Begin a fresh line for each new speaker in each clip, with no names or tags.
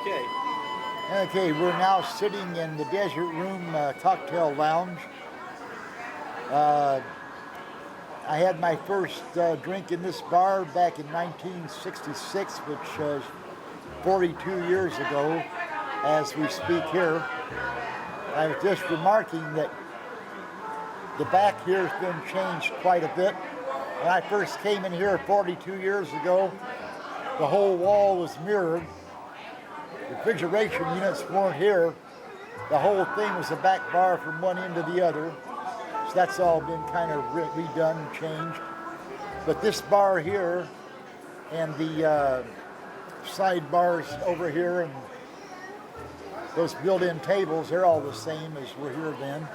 Okay.
Okay, we're now sitting in the Desert Room cocktail lounge. I had my first drink in this bar back in 1966, which was 42 years ago as we speak here. I was just remarking that the back here has been changed quite a bit. When I first came in here 42 years ago, the whole wall was mirrored. Refrigeration units weren't here. The whole thing was a back bar from one end to the other. So that's all been kind of redone and changed. But this bar here and the side bars over here and those built-in tables, they're all the same as were here then.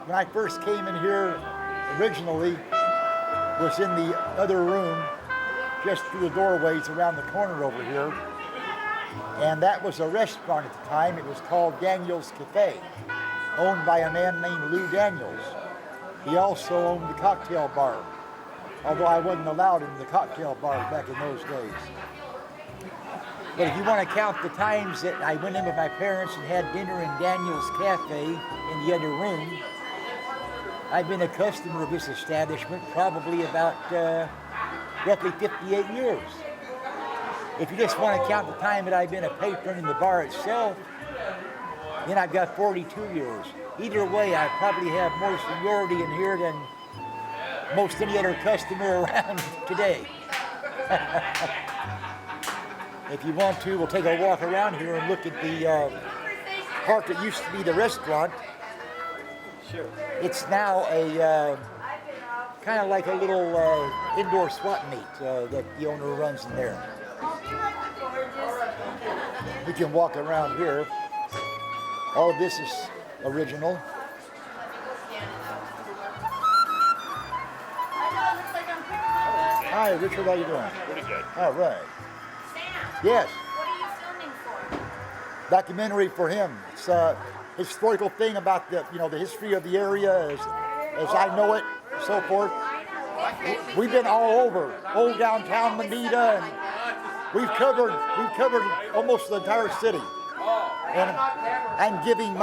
When I first came in here originally, was in the other room, just through the doorways around the corner over here. And that was a restaurant at the time. It was called Daniel's Cafe, owned by a man named Lou Daniels. He also owned the cocktail bar, although I wasn't allowed in the cocktail bar back in those days. But if you want to count the times that I went in with my parents and had dinner in Daniel's Cafe in the other room, I've been a customer of this establishment probably about roughly 58 years. If you just want to count the time that I've been a patron in the bar itself, then I've got 42 years. Either way, I probably have more seniority in here than most any other customer around today. If you want to, we'll take a walk around here and look at the part that used to be the restaurant.
Sure.
It's now a kind of like a little indoor swap meet that the owner runs in there. We can walk around here. All of this is original. Hi, Richard, how you doing?
Pretty good.
All right.
Sam,
Yes,
what are you filming for?
documentary for him. It's a historical thing about the history of the area as I know it, so forth. We've been all over, old downtown Manita, and we've covered almost the entire city. And I'm giving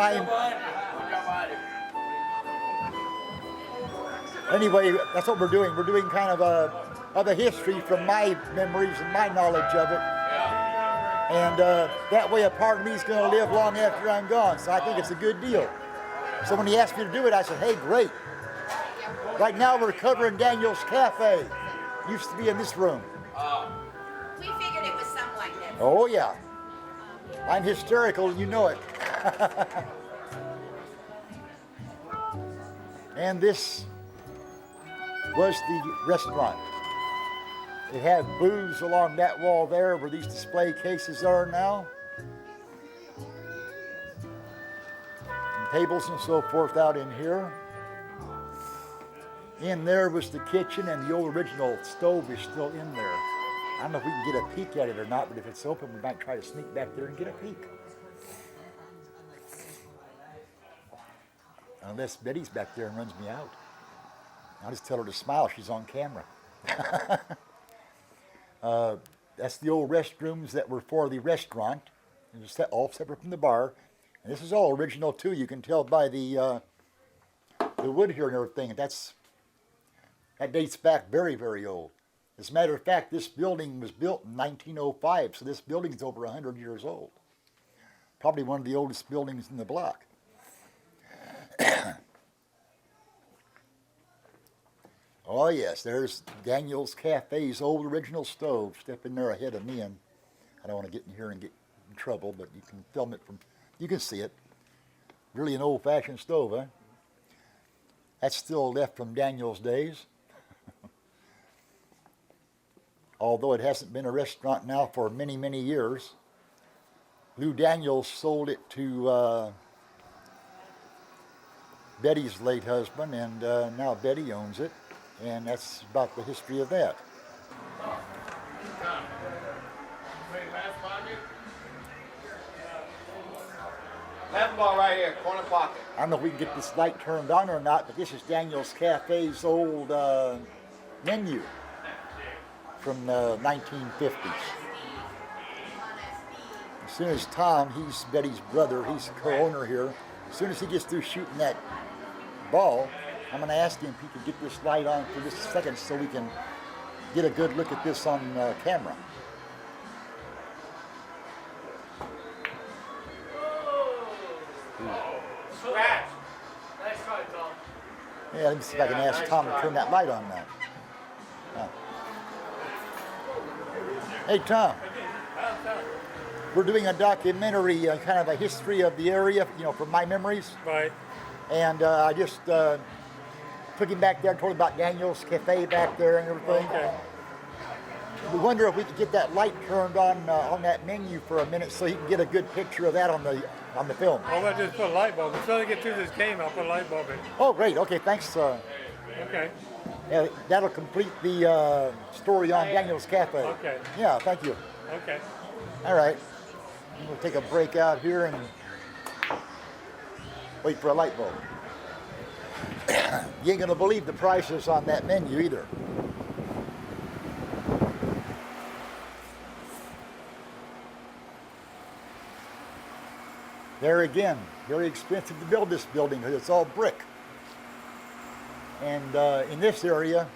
anyway, that's what we're doing. We're doing kind of a history from my memories and my knowledge of it. And that way a part of me is going to live long after I'm gone. So I think it's a good deal. So when he asked me to do it, I said, hey, great. Right now we're covering Daniel's Cafe. Used to be in this room.
We figured it was something like that.
Oh, yeah. I'm hysterical, you know it. And this was the restaurant. It had booths along that wall there where these display cases are now. And tables and so forth out in here. In there was the kitchen, and the old original stove is still in there. I don't know if we can get a peek at it or not, but if it's open, we might try to sneak back there and get a peek. Unless Betty's back there and runs me out. I'll just tell her to smile, she's on camera. That's the old restrooms that were for the restaurant. It's all separate from the bar. And this is all original too. You can tell by the wood here and everything. That dates back very, very old. As a matter of fact, this building was built in 1905, so this building's over 100 years old. Probably one of the oldest buildings in the block. Oh yes, there's Daniel's Cafe's old original stove. Step in there ahead of me, and I don't want to get in here and get in trouble, but you can film it you can see it. Really an old-fashioned stove, huh? That's still left from Daniel's days. Although it hasn't been a restaurant now for many, many years. Lou Daniels sold it to Betty's late husband, and now Betty owns it. And that's about the history of that.
Left ball right here, corner pocket.
I don't know if we can get this light turned on or not, but this is Daniel's Cafe's old menu from the 1950s. As soon as Tom, he's Betty's brother, he's the co-owner here, as soon as he gets through shooting that ball, I'm going to ask him if he could get this light on for just a second so we can get a good look at this on camera.
Scratch. Nice try, Tom.
Yeah, let me see if I can ask Tom to turn that light on now. Hey, Tom. We're doing a documentary, kind of a history of the area, from my memories.
Right.
And I just took him back there and told him about Daniel's Cafe back there and everything.
Okay.
We wonder if we could get that light turned on that menu for a minute so he can get a good picture of that on the film.
I'm going to just put a light bulb. Until I get through this game, I'll put a light bulb in.
Oh, great. Okay, thanks.
Okay.
That'll complete the story on Daniel's Cafe.
Okay.
Yeah, thank you.
Okay.
All right. We'll take a break out here and wait for a light bulb. You ain't gonna believe the prices on that menu either. There again, very expensive to build this building because it's all brick. And in this area,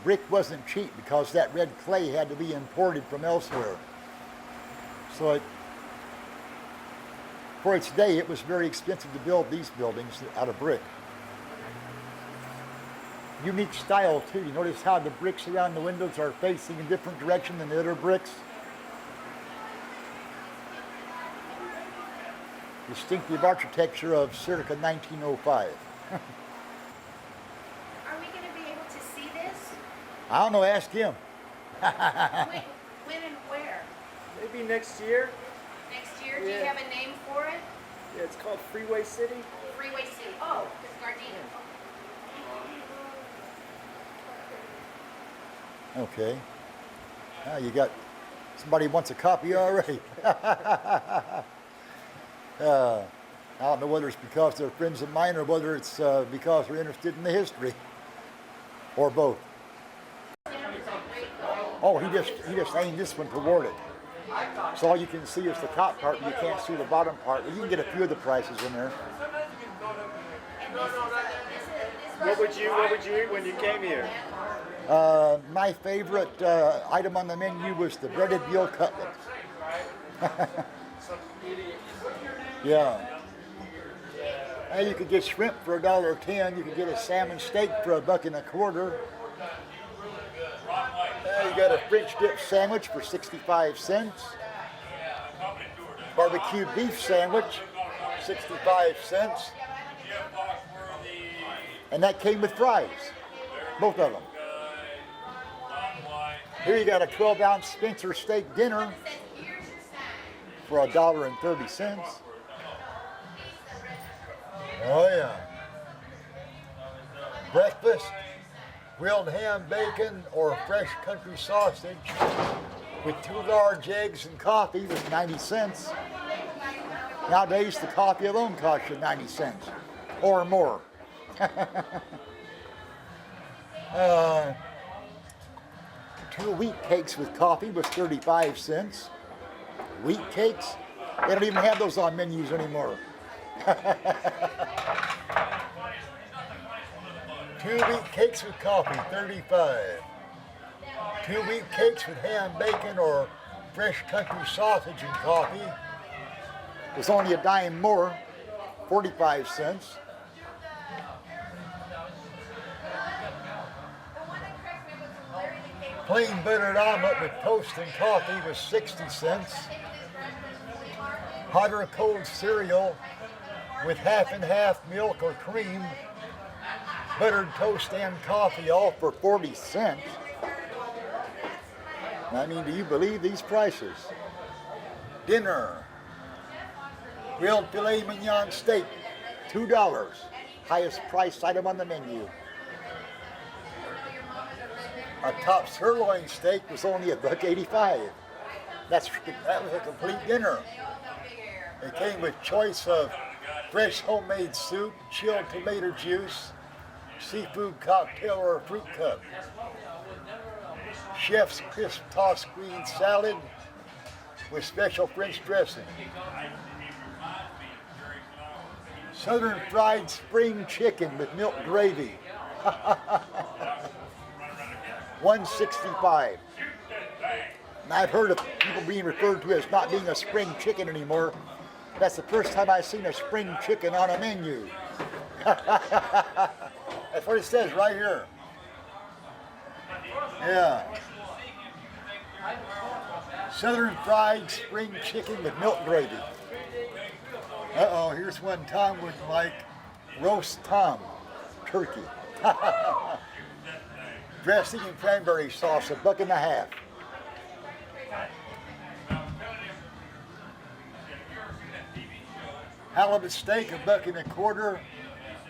brick wasn't cheap because that red clay had to be imported from elsewhere. So for its day, it was very expensive to build these buildings out of brick. Unique style too. You notice how the bricks around the windows are facing in different direction than the other bricks? Distinctive architecture of circa 1905.
Are we going to be able to see this?
I don't know, ask him.
When and where?
Maybe next year.
Next year? Do you
Yeah.
have a name for it?
Yeah, it's called Freeway City.
Freeway City. Oh, it's Gardena.
Okay. Now you got somebody wants a copy already. I don't know whether it's because they're friends of mine or whether it's because they're interested in the history, or both. Oh, he just aimed this one toward it. So all you can see is the top part, and you can't see the bottom part. You can get a few of the prices in there.
What would you eat when you came here?
My favorite item on the menu was the breaded veal cutlet. Yeah. And you could get shrimp for $1.10. You could get a salmon steak for $1.25. You got a French dip sandwich for 65 cents. Barbecue beef sandwich, 65 cents. And that came with fries, both of them. Here you got a 12-ounce Spencer steak dinner for $1.30. Oh yeah. Breakfast, grilled ham, bacon, or fresh country sausage with 2 large eggs and coffee was 90 cents. Nowadays, the coffee alone costs you 90 cents or more. 2 wheat cakes with coffee was 35 cents. Wheat cakes? They don't even have those on menus anymore. 2 wheat cakes with coffee, 35. 2 wheat cakes with ham, bacon, or fresh country sausage and coffee was only a dime more, 45 cents. Plain buttered omelet with toast and coffee was 60 cents. Hot or cold cereal with half and half milk or cream, buttered toast and coffee, all for 40 cents. I mean, do you believe these prices? Dinner, grilled filet mignon steak, $2, highest price item on the menu. A top sirloin steak was only $1.85. That was a complete dinner. It came with choice of fresh homemade soup, chilled tomato juice, seafood cocktail, or a fruit cup. Chef's crisp tossed green salad, with special French dressing. Southern fried spring chicken with milk gravy. $1.65. And I've heard of people being referred to as not being a spring chicken anymore. That's the first time I've seen a spring chicken on a menu. That's what it says right here. Yeah. Southern fried spring chicken with milk gravy. Uh-oh, here's one Tom would like. Roast Tom turkey. Dressing and cranberry sauce, $1.50. Halibut steak, $1.25.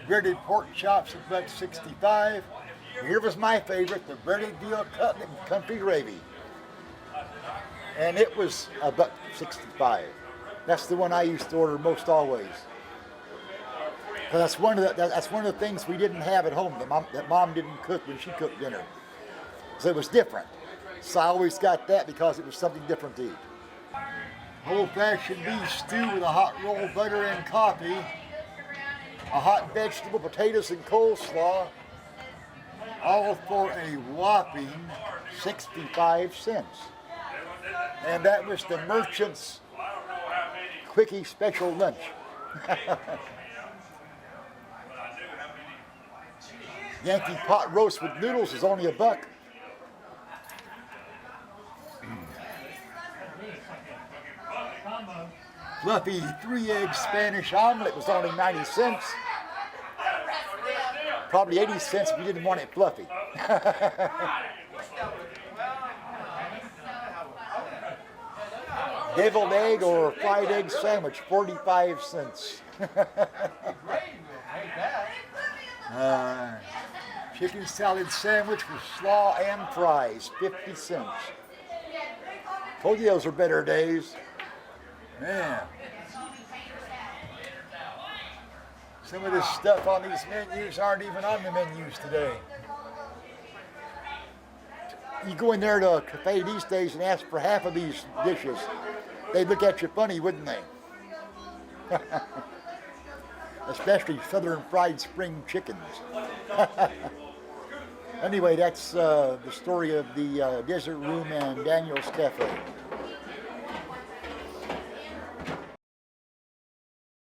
Breaded pork chops, $1.65. Here was my favorite, the breaded veal cutlet and country gravy. And it was $1.65. That's the one I used to order most always. That's one of the things we didn't have at home that mom didn't cook when she cooked dinner. So it was different. So I always got that because it was something different to eat. Old-fashioned beef stew with a hot roll, butter, and coffee. A hot vegetable, potatoes, and coleslaw. All for a whopping 65 cents. And that was the Merchant's Quickie Special Lunch. Yankee pot roast with noodles is only $1. Fluffy 3-egg Spanish omelet was only 90 cents. Probably 80 cents if you didn't want it fluffy. Deviled egg or fried egg sandwich, 45 cents. Chicken salad sandwich with slaw and fries, 50 cents. Told you those are better days. Man. Some of this stuff on these menus aren't even on the menus today. You go in there to a cafe these days and ask for half of these dishes. They'd look at you funny, wouldn't they? Especially southern fried spring chickens. Anyway, that's the story of the Desert Room and Daniel's Cafe.